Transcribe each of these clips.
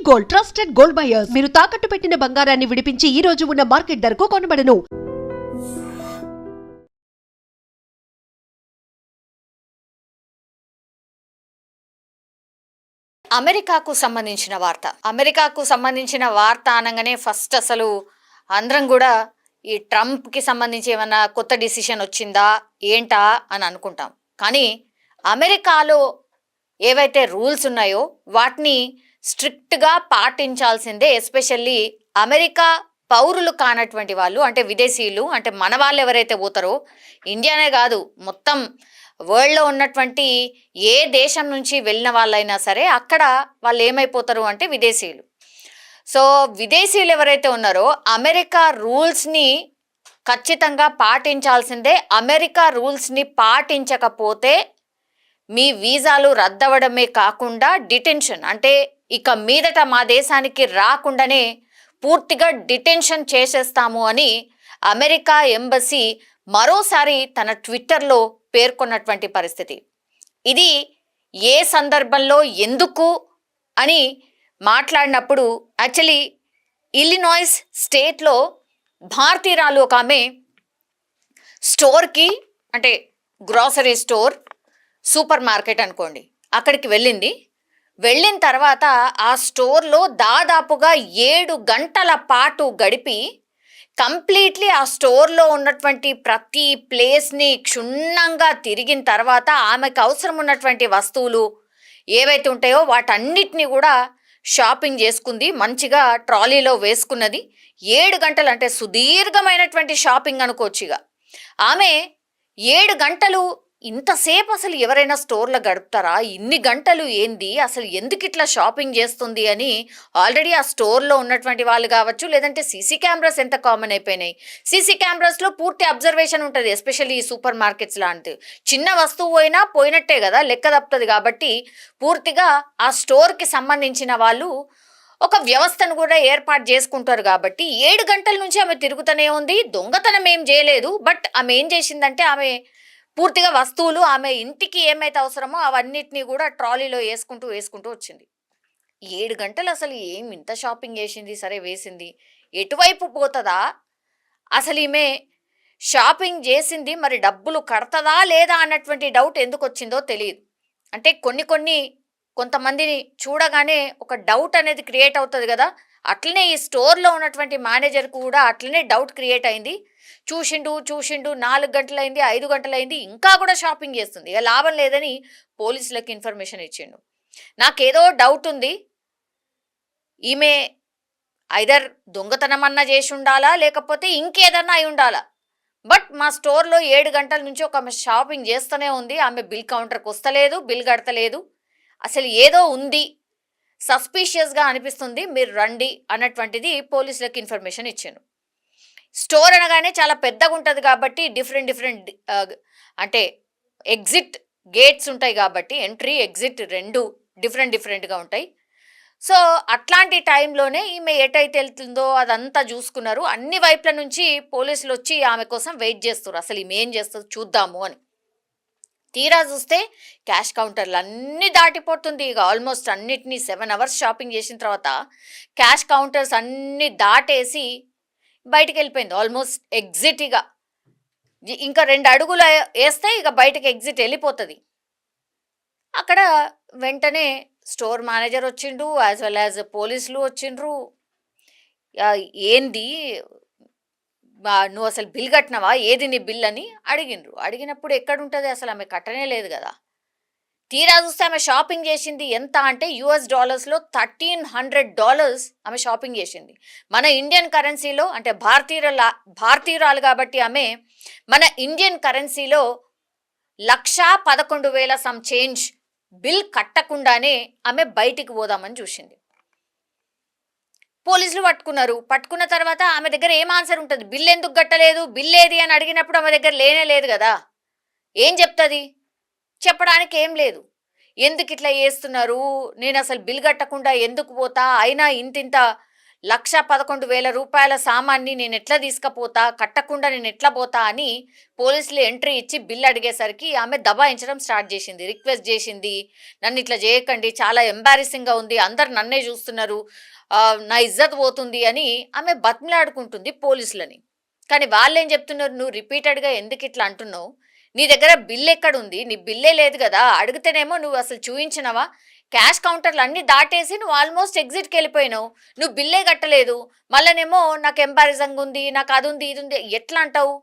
Gold, trusted gold buyers. మీరు తాకట్టు పెట్టిన బంగారాన్ని విడిపించి ఈ రోజు ఉన్న మార్కెట్ ధరకు కొనబడను. అమెరికాకు సంబంధించిన వార్త అనగానే ఫస్ట్ అసలు అందరం కూడా ఈ ట్రంప్కి సంబంధించి ఏమైనా కొత్త డిసిషన్ వచ్చిందా ఏంటా అని అనుకుంటాం. కానీ అమెరికాలో ఏవైతే రూల్స్ ఉన్నాయో వాటిని స్ట్రిక్ట్గా పాటించాల్సిందే. ఎస్పెషల్లీ అమెరికా పౌరులు కానటువంటి వాళ్ళు, అంటే విదేశీయులు, అంటే మన వాళ్ళు ఎవరైతే పోతారో, ఇండియానే కాదు మొత్తం వరల్డ్లో ఉన్నటువంటి ఏ దేశం నుంచి వెళ్ళిన వాళ్ళైనా సరే అక్కడ వాళ్ళు ఏమైపోతారు అంటే విదేశీయులు. సో విదేశీయులు ఎవరైతే ఉన్నారో అమెరికా రూల్స్ని ఖచ్చితంగా పాటించాల్సిందే. అమెరికా రూల్స్ని పాటించకపోతే మీ వీసాలు రద్దవడమే కాకుండా డిటెన్షన్, అంటే ఇక మీదట మా దేశానికి రాకుండానే పూర్తిగా డిటెన్షన్ చేసేస్తాము అని అమెరికా ఎంబసీ మరోసారి తన ట్విట్టర్లో పేర్కొన్నటువంటి పరిస్థితి. ఇది ఏ సందర్భంలో ఎందుకు అని మాట్లాడినప్పుడు యాక్చువల్లీ ఇల్లినాయిస్ స్టేట్లో భారతీయురాలు ఒక ఆమె స్టోర్కి, అంటే గ్రాసరీ స్టోర్, సూపర్ మార్కెట్ అనుకోండి, అక్కడికి వెళ్ళిన తర్వాత ఆ స్టోర్లో దాదాపుగా 7 గంటల పాటు గడిపి కంప్లీట్లీ ఆ స్టోర్లో ఉన్నటువంటి ప్రతి ప్లేస్ని క్షుణ్ణంగా తిరిగిన తర్వాత ఆమెకు అవసరం ఉన్నటువంటి వస్తువులు ఏవైతే ఉంటాయో వాటన్నిటిని కూడా షాపింగ్ చేసుకుంది, మంచిగా ట్రాలీలో వేసుకున్నది. 7 గంటలు అంటే సుదీర్ఘమైనటువంటి షాపింగ్ అనుకోవచ్చు. ఇక ఆమె 7 గంటలు, ఇంతసేపు అసలు ఎవరైనా స్టోర్లో గడుపుతారా, ఇన్ని గంటలు ఏంది, అసలు ఎందుకు ఇట్లా షాపింగ్ చేస్తుంది అని ఆల్రెడీ ఆ స్టోర్లో ఉన్నటువంటి వాళ్ళు కావచ్చు, లేదంటే సీసీ కెమెరాస్ ఎంత కామన్ అయిపోయినాయి. సీసీ కెమెరాస్లో పూర్తి అబ్జర్వేషన్ ఉంటుంది. ఎస్పెషల్లీ ఈ సూపర్ మార్కెట్స్ లాంటి చిన్న వస్తువు అయినా పోయినట్టే కదా, లెక్క తప్పుతుంది. కాబట్టి పూర్తిగా ఆ స్టోర్కి సంబంధించిన వాళ్ళు ఒక వ్యవస్థను కూడా ఏర్పాటు చేసుకుంటారు. కాబట్టి 7 గంటల నుంచి ఆమె తిరుగుతూనే ఉంది. దొంగతనం ఏం చేయలేదు, బట్ ఆమె ఏం చేసిందంటే ఆమె పూర్తిగా వస్తువులు ఆమె ఇంటికి ఏమైతే అవసరమో అవన్నిటినీ కూడా ట్రాలీలో వేసుకుంటూ వచ్చింది. 7 గంటలు అసలు ఏం ఇంత షాపింగ్ చేసింది, సరే వేసింది, ఎటువైపు పోతుందా, అసలు ఈమె షాపింగ్ చేసింది మరి డబ్బులు కడతదా లేదా అన్నటువంటి డౌట్ ఎందుకు వచ్చిందో తెలియదు. అంటే కొంతమందిని చూడగానే ఒక డౌట్ అనేది క్రియేట్ అవుతుంది కదా, అట్లనే ఈ స్టోర్లో ఉన్నటువంటి మేనేజర్కు కూడా అట్లనే డౌట్ క్రియేట్ అయింది. చూసిండు 4 గంటలైంది, 5 గంటలైంది, ఇంకా కూడా షాపింగ్ చేస్తుంది. ఇక లాభం లేదని పోలీసులకు ఇన్ఫర్మేషన్ ఇచ్చిండు. నాకేదో డౌట్ ఉంది, ఈమె ఐదర్ దొంగతనం అన్నా చేసి ఉండాలా, లేకపోతే ఇంకేదన్నా అయి ఉండాలా. బట్ మా స్టోర్లో 7 గంటల నుంచి ఒక ఆమె షాపింగ్ చేస్తూనే ఉంది, ఆమె బిల్ కౌంటర్కి వస్తలేదు, బిల్ కడతలేదు, అసలు ఏదో ఉంది, సస్పీషియస్గా అనిపిస్తుంది, మీరు రండి అన్నటువంటిది పోలీసులకు ఇన్ఫర్మేషన్ ఇచ్చాను. స్టోర్ అనగానే చాలా పెద్దగా ఉంటుంది కాబట్టి డిఫరెంట్ అంటే ఎగ్జిట్ గేట్స్ ఉంటాయి కాబట్టి ఎంట్రీ ఎగ్జిట్ 2 డిఫరెంట్గా ఉంటాయి. సో అట్లాంటి టైంలోనే ఈమె ఎటైతే వెళ్తుందో అదంతా చూసుకున్నారు. అన్ని వైపుల నుంచి పోలీసులు వచ్చి ఆమె కోసం వెయిట్ చేస్తారు, అసలు ఈమె ఏం చేస్తుందో చూద్దాము అని. తీరా చూస్తే క్యాష్ కౌంటర్లు అన్నీ దాటిపోతుంది. ఇక ఆల్మోస్ట్ అన్నిటినీ 7 అవర్స్ షాపింగ్ చేసిన తర్వాత క్యాష్ కౌంటర్స్ అన్నీ దాటేసి బయటికి వెళ్ళిపోయింది. ఆల్మోస్ట్ ఎగ్జిట్, ఇక ఇంకా 2 అడుగులు వేస్తే ఇక బయటకు ఎగ్జిట్ వెళ్ళిపోతుంది. అక్కడ వెంటనే స్టోర్ మేనేజర్ వచ్చిండు, యాజ్ వెల్ యాజ్ పోలీసులు వచ్చిండ్రు. ఏంది నువ్వు అసలు బిల్ కట్టినవా, ఏది నీ బిల్ అని అడిగినప్పుడు ఎక్కడుంటుంది, అసలు ఆమె కట్టనే లేదు కదా. తీరా చూస్తే ఆమె షాపింగ్ చేసింది ఎంత అంటే $1300 ఆమె షాపింగ్ చేసింది. మన ఇండియన్ కరెన్సీలో, అంటే భారతీయురాలు కాబట్టి ఆమె మన ఇండియన్ కరెన్సీలో 1,11,000 సమ్ చేంజ్ బిల్ కట్టకుండానే ఆమె బయటికి పోదామని చూసింది. పోలీసులు పట్టుకున్న తర్వాత ఆమె దగ్గర ఏం ఆన్సర్ ఉంటుంది, బిల్ ఎందుకు కట్టలేదు, బిల్ ఏది అని అడిగినప్పుడు ఆమె దగ్గర లేనే లేదు కదా, ఏం చెప్తుంది, చెప్పడానికి ఏం లేదు. ఎందుకు ఇట్లా చేస్తున్నారు, నేను అసలు బిల్ కట్టకుండా ఎందుకు పోతా, అయినా ఇంత 1,11,000 రూపాయల సామాన్ని నేను ఎట్లా తీసుకపోతా, కట్టకుండా నేను ఎట్లా పోతా అని పోలీసులు ఎంట్రీ ఇచ్చి బిల్ అడిగేసరికి ఆమె దబాయించడం స్టార్ట్ చేసింది, రిక్వెస్ట్ చేసింది. నన్ను ఇట్లా చేయకండి, చాలా ఎంబారెసింగ్గా ఉంది, అందరు నన్నే చూస్తున్నారు, నా ఇజ్జత్ పోతుంది అని ఆమె బతిమలాడుకుంటుంది పోలీసులని. కానీ వాళ్ళు ఏం చెప్తున్నారు, నువ్వు రిపీటెడ్గా ఎందుకు ఇట్లా అంటున్నావు, నీ దగ్గర బిల్ ఎక్కడుంది, నీ బిల్లే లేదు కదా, అడిగితేనేమో నువ్వు అసలు చూయించినవా, క్యాష్ కౌంటర్లు అన్నీ దాటేసి నువ్వు ఆల్మోస్ట్ ఎగ్జిట్కి వెళ్ళిపోయినావు, నువ్వు బిల్లే కట్టలేదు, మళ్ళనేమో నాకు ఎంబారసింగ్ ఉంది, నాకు అది ఉంది ఇది ఉంది, ఎట్లా అంటావు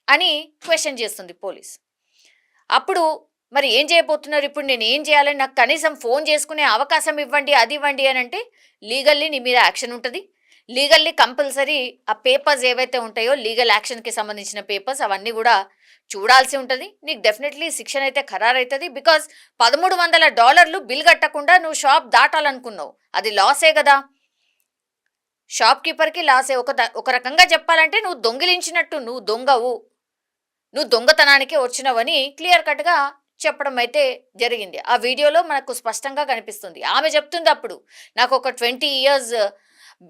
అని క్వశ్చన్ చేస్తుంది పోలీస్. అప్పుడు మరి ఏం చేయబోతున్నారు, ఇప్పుడు నేను ఏం చేయాలని, నాకు కనీసం ఫోన్ చేసుకునే అవకాశం ఇవ్వండి, అది ఇవ్వండి అని అంటే లీగల్లీ నీ మీద యాక్షన్ ఉంటుంది. లీగల్లీ కంపల్సరీ ఆ పేపర్స్ ఏవైతే ఉంటాయో లీగల్ యాక్షన్కి సంబంధించిన పేపర్స్ అవన్నీ కూడా చూడాల్సి ఉంటుంది. నీకు డెఫినెట్లీ శిక్షణ అయితే ఖరారవుతుంది. బికాజ్ $1,300 బిల్ కట్టకుండా నువ్వు షాప్ దాటాలనుకున్నావు, అది లాసే కదా, షాప్ కీపర్కి లాసే. ఒక రకంగా చెప్పాలంటే నువ్వు దొంగిలించినట్టు, నువ్వు దొంగవు, నువ్వు దొంగతనానికి వచ్చినవని క్లియర్ కట్గా చెప్పడం అయితే జరిగింది. ఆ వీడియోలో మనకు స్పష్టంగా కనిపిస్తుంది. ఆమె చెప్తుంది, అప్పుడు నాకు ఒక 20 years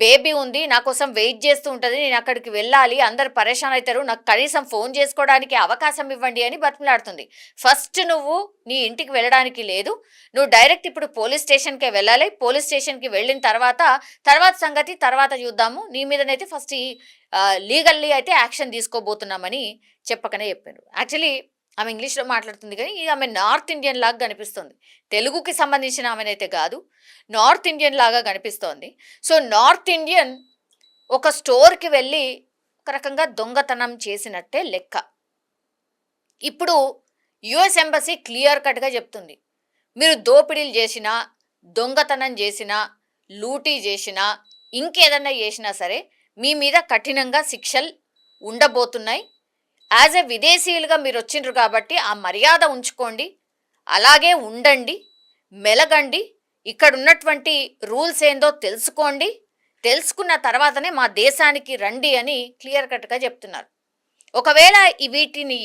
బేబీ ఉంది, నా కోసం వెయిట్ చేస్తూ ఉంటుంది, నేను అక్కడికి వెళ్ళాలి, అందరు పరేషాన్ అవుతారు, నాకు కనీసం ఫోన్ చేసుకోవడానికి అవకాశం ఇవ్వండి అని బతిమలాడుతుంది. ఫస్ట్ నువ్వు నీ ఇంటికి వెళ్ళడానికి లేదు, నువ్వు డైరెక్ట్ ఇప్పుడు పోలీస్ స్టేషన్కే వెళ్ళాలి. పోలీస్ స్టేషన్కి వెళ్ళిన తర్వాత సంగతి తర్వాత చూద్దాము, నీ మీదనైతే ఫస్ట్ లీగల్లీ అయితే యాక్షన్ తీసుకోబోతున్నామని చెప్పకనే చెప్పారు. యాక్చువల్లీ ఆమె ఇంగ్లీష్లో మాట్లాడుతుంది కానీ ఆమె నార్త్ ఇండియన్ లాగా కనిపిస్తుంది, తెలుగుకి సంబంధించిన ఆమెనైతే కాదు, నార్త్ ఇండియన్ లాగా కనిపిస్తోంది. సో నార్త్ ఇండియన్ ఒక స్టోర్కి వెళ్ళి ఒక రకంగా దొంగతనం చేసినట్టే లెక్క. ఇప్పుడు యుఎస్ ఎంబసీ క్లియర్ కట్గా చెప్తుంది, మీరు దోపిడీలు చేసినా, దొంగతనం చేసినా, లూటీ చేసినా, ఇంకేదన్నా చేసినా సరే మీ మీద కఠినంగా శిక్షలు ఉండబోతున్నాయి. యాజ్ ఎ విదేశీయులుగా మీరు వచ్చిండ్రు కాబట్టి ఆ మర్యాద ఉంచుకోండి, అలాగే ఉండండి, మెలగండి, ఇక్కడ ఉన్నటువంటి రూల్స్ ఏందో తెలుసుకోండి, తెలుసుకున్న తర్వాతనే మా దేశానికి రండి అని క్లియర్ కట్గా చెప్తున్నారు. ఒకవేళ వీటిని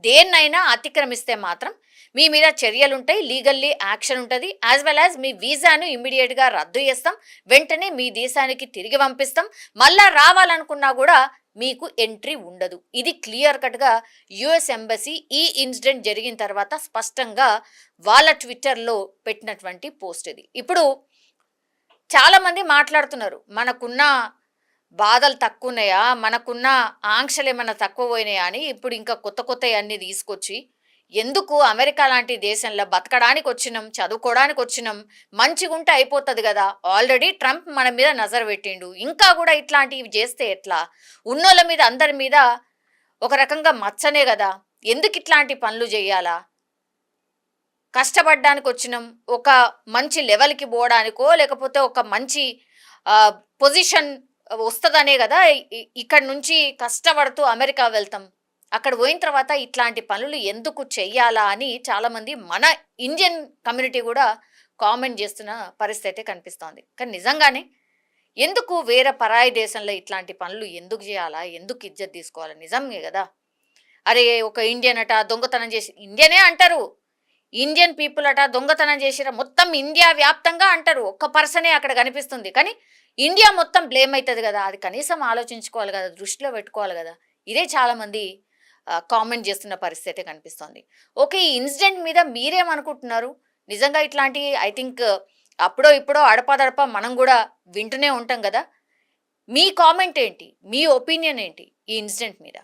దేన్నైనా అతిక్రమిస్తే మాత్రం మీ మీద చర్యలు ఉంటాయి, లీగల్లీ యాక్షన్ ఉంటుంది. యాజ్ వెల్ యాజ్ మీ వీసాను ఇమ్మీడియట్గా రద్దు చేస్తాం, వెంటనే మీ దేశానికి తిరిగి పంపిస్తాం, మళ్ళా రావాలనుకున్నా కూడా మీకు ఎంట్రీ ఉండదు. ఇది క్లియర్ కట్గా యుఎస్ ఎంబసీ ఈ ఇన్సిడెంట్ జరిగిన తర్వాత స్పష్టంగా వాళ్ళ ట్విట్టర్లో పెట్టినటువంటి పోస్ట్ ఇది. ఇప్పుడు చాలామంది మాట్లాడుతున్నారు, మనకున్న బాధలు తక్కువ ఉన్నాయా, మనకున్న ఆంక్షలు ఏమన్నా తక్కువ పోయినాయా అని. ఇప్పుడు ఇంకా కొత్త అన్నీ తీసుకొచ్చి ఎందుకు అమెరికా లాంటి దేశంలో బతకడానికి వచ్చినాం, చదువుకోవడానికి వచ్చినాం, మంచిగా ఉంటే అయిపోతుంది కదా, ఆల్రెడీ ట్రంప్ మన మీద నజర్ పెట్టిండు, ఇంకా కూడా ఇట్లాంటివి చేస్తే ఎట్లా, ఉన్నోళ్ళ మీద అందరి మీద ఒక రకంగా మచ్చనే కదా, ఎందుకు ఇట్లాంటి పనులు చేయాలా, కష్టపడడానికి వచ్చినాం, ఒక మంచి లెవెల్కి పోవడానికో లేకపోతే ఒక మంచి పొజిషన్ వస్తుందనే కదా ఇక్కడ నుంచి కష్టపడుతూ అమెరికా వెళ్తాం, అక్కడ పోయిన తర్వాత ఇట్లాంటి పనులు ఎందుకు చెయ్యాలా అని చాలామంది మన ఇండియన్ కమ్యూనిటీ కూడా కామెంట్ చేస్తున్న పరిస్థితి కనిపిస్తోంది. కానీ నిజంగానే ఎందుకు వేరే పరాయి దేశంలో ఇట్లాంటి పనులు ఎందుకు చేయాలా, ఎందుకు ఇజ్జత్ తీసుకోవాలి, నిజమే కదా. అరే ఒక ఇండియన్ అట దొంగతనం చేసి, ఇండియనే అంటారు, ఇండియన్ పీపుల్ అట దొంగతనం చేసిరా, మొత్తం ఇండియా వ్యాప్తంగా అంటారు, ఒక్క పర్సనే అక్కడ కనిపిస్తుంది, కానీ ఇండియా మొత్తం బ్లేమ్ అవుతుంది కదా, అది కనీసం ఆలోచించుకోవాలి కదా, దృష్టిలో పెట్టుకోవాలి కదా. ఇదే చాలామంది కామెంట్ చేస్తున్న పరిస్థితి కనిపిస్తోంది. ఓకే, ఈ ఇన్సిడెంట్ మీద మీరేమనుకుంటున్నారు? నిజంగా ఇట్లాంటి ఐ థింక్ అప్పుడో ఇప్పుడో అడపాదడప మనం కూడా వింటూనే ఉంటాం కదా. మీ కామెంట్ ఏంటి, మీ ఒపీనియన్ ఏంటి ఈ ఇన్సిడెంట్ మీద?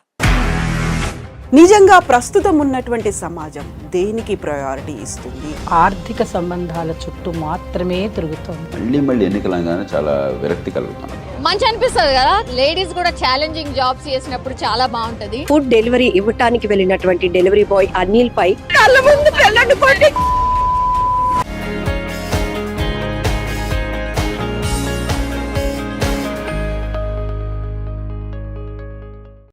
నిజంగా ప్రస్తుతం ఉన్నటువంటి సమాజం దేనికి ప్రయారిటీ ఇస్తుంది? ఆర్థిక సంబంధాల చుట్టూ మాత్రమే తిరుగుతోంది. మళ్ళీ ఎన్నికలంగానే చాలా విరక్తి కలుగుతున్నాం. మంచి అనిపిస్తుంది కదా, లేడీస్ కూడా ఛాలెంజింగ్ జాబ్స్ చేసినప్పుడు చాలా బాగుంటది. ఫుడ్ డెలివరీ ఇవ్వటానికి వెళ్ళినటువంటి డెలివరీ బాయ్ అనిల్ పై కళ్ళ ముందు